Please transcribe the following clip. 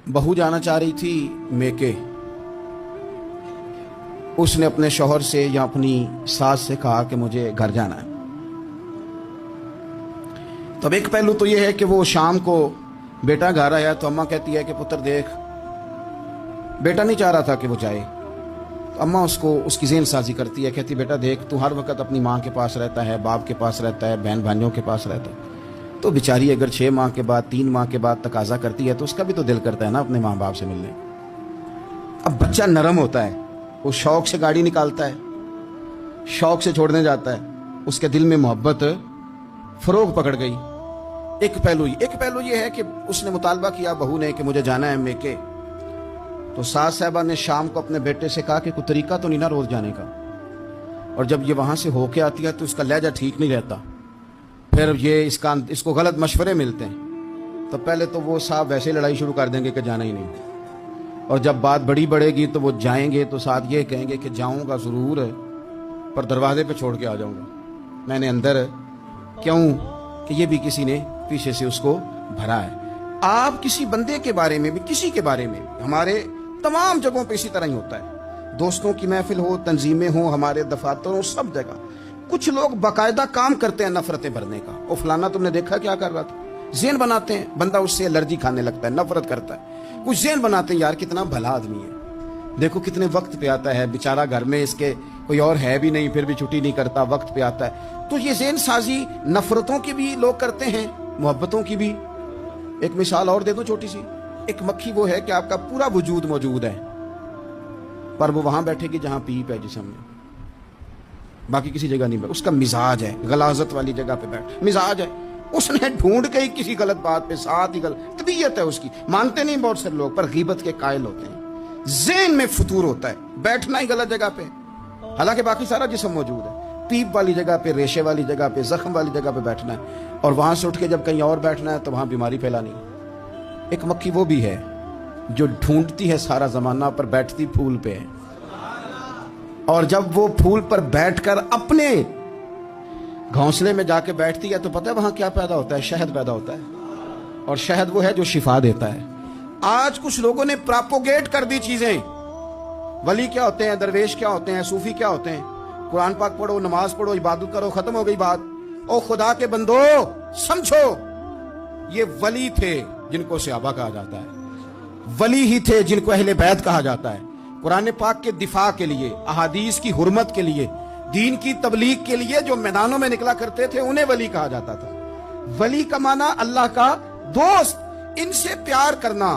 बहू जाना चाह रही थी मेके। उसने अपने शौहर से या अपनी सास से कहा कि मुझे घर जाना है। तब एक पहलू तो यह है कि वो शाम को बेटा घर आया तो अम्मा कहती है कि पुत्र देख, बेटा नहीं चाह रहा था कि वो जाए, तो अम्मा उसको उसकी ज़हन साजी करती है, कहती बेटा देख, तू हर वक्त अपनी माँ के पास रहता है, बाप के पास रहता है, बहन भाइयों के पास रहता है, तो बेचारी अगर 6 माह के बाद 3 माह के बाद तकाजा करती है तो उसका भी तो दिल करता है ना अपने माँ बाप से मिलने। अब बच्चा नरम होता है, वो शौक से गाड़ी निकालता है, शौक से छोड़ने जाता है, उसके दिल में मोहब्बत फरोग पकड़ गई। एक पहलू ये है कि उसने मुतालबा किया बहू ने कि मुझे जाना है मेके। तो सास साहबा ने शाम को अपने बेटे से कहा कि कोई तरीका तो नहीं ना रोज जाने का, और जब ये वहां से होके आती है तो इसका लहजा ठीक नहीं रहता, फिर ये इसको गलत मशवरे मिलते हैं। तो पहले तो वो साहब वैसे लड़ाई शुरू कर देंगे कि जाना ही नहीं, और जब बात बड़ी बढ़ेगी तो वो जाएंगे तो साथ ये कहेंगे कि जाऊंगा जरूर पर दरवाजे पे छोड़ के आ जाऊंगा, मैंने अंदर क्यों कि ये भी किसी ने पीछे से उसको भरा है। आप किसी बंदे के बारे में भी, किसी के बारे में, हमारे तमाम जगहों पे इसी तरह ही होता है। दोस्तों की महफिल हो, तंजीमें हो, हमारे दफातर हो, सब जगह कुछ लोग बाकायदा काम करते हैं नफरतें भरने का। ओ फलाना तुमने देखा क्या कर रहा था, ज़हन बनाते हैं, बंदा उससे एलर्जी खाने लगता है, नफरत करता है। कुछ ज़हन बनाते हैं यार कितना भला आदमी है, देखो कितने वक्त पे आता है, बेचारा घर में इसके कोई और है भी नहीं, फिर भी छुट्टी नहीं करता, वक्त पे आता है। तो ये ज़हन साजी नफरतों की भी लोग करते हैं, मोहब्बतों की भी। एक मिसाल और दे दो छोटी सी, एक मक्खी वो है कि आपका पूरा वजूद मौजूद है पर वो वहां बैठेगी जहां पीप है जिस्म में, बाकी किसी जगह नहीं। उसका मिजाज है गलाजत वाली जगह पे बैठ, मिजाज है, उसने ढूंढ के ही किसी गलत बात पे, साथ ही गलत तबीयत है उसकी, मानते नहीं बहुत सारे लोग पर गीबत के कायल होते हैं। ज़हन में फतूर होता है, बैठना ही गलत जगह पे, हालांकि बाकी सारा जिस्म मौजूद है। पीप वाली जगह पे, रेशे वाली जगह पे, जख्म वाली जगह पे बैठना है, और वहां से उठ के जब कहीं और बैठना है तो वहां बीमारी फैलानी। एक मक्खी वो भी है जो ढूंढती है सारा जमाना पर बैठती फूल पे है, और जब वो फूल पर बैठकर अपने घोंसले में जाके बैठती है तो पता है वहां क्या पैदा होता है? शहद पैदा होता है, और शहद वो है जो शिफा देता है। आज कुछ लोगों ने प्रोपोगेट कर दी चीजें, वली क्या होते हैं, दरवेश क्या होते हैं, सूफी क्या होते हैं, कुरान पाक पढ़ो, नमाज पढ़ो, इबादत करो, खत्म हो गई बात। ओ खुदा के बंदो समझो, ये वली थे जिनको सहाबा कहा जाता है, वली ही थे जिनको अहले बैत कहा जाता है। कुरान पाक के दिफा के लिए, अहादीस की हुर्मत के लिए, दीन की तबलीग के लिए जो मैदानों में निकला करते थे उन्हें वली कहा जाता था। वली का माना अल्लाह का दोस्त, इनसे प्यार करना,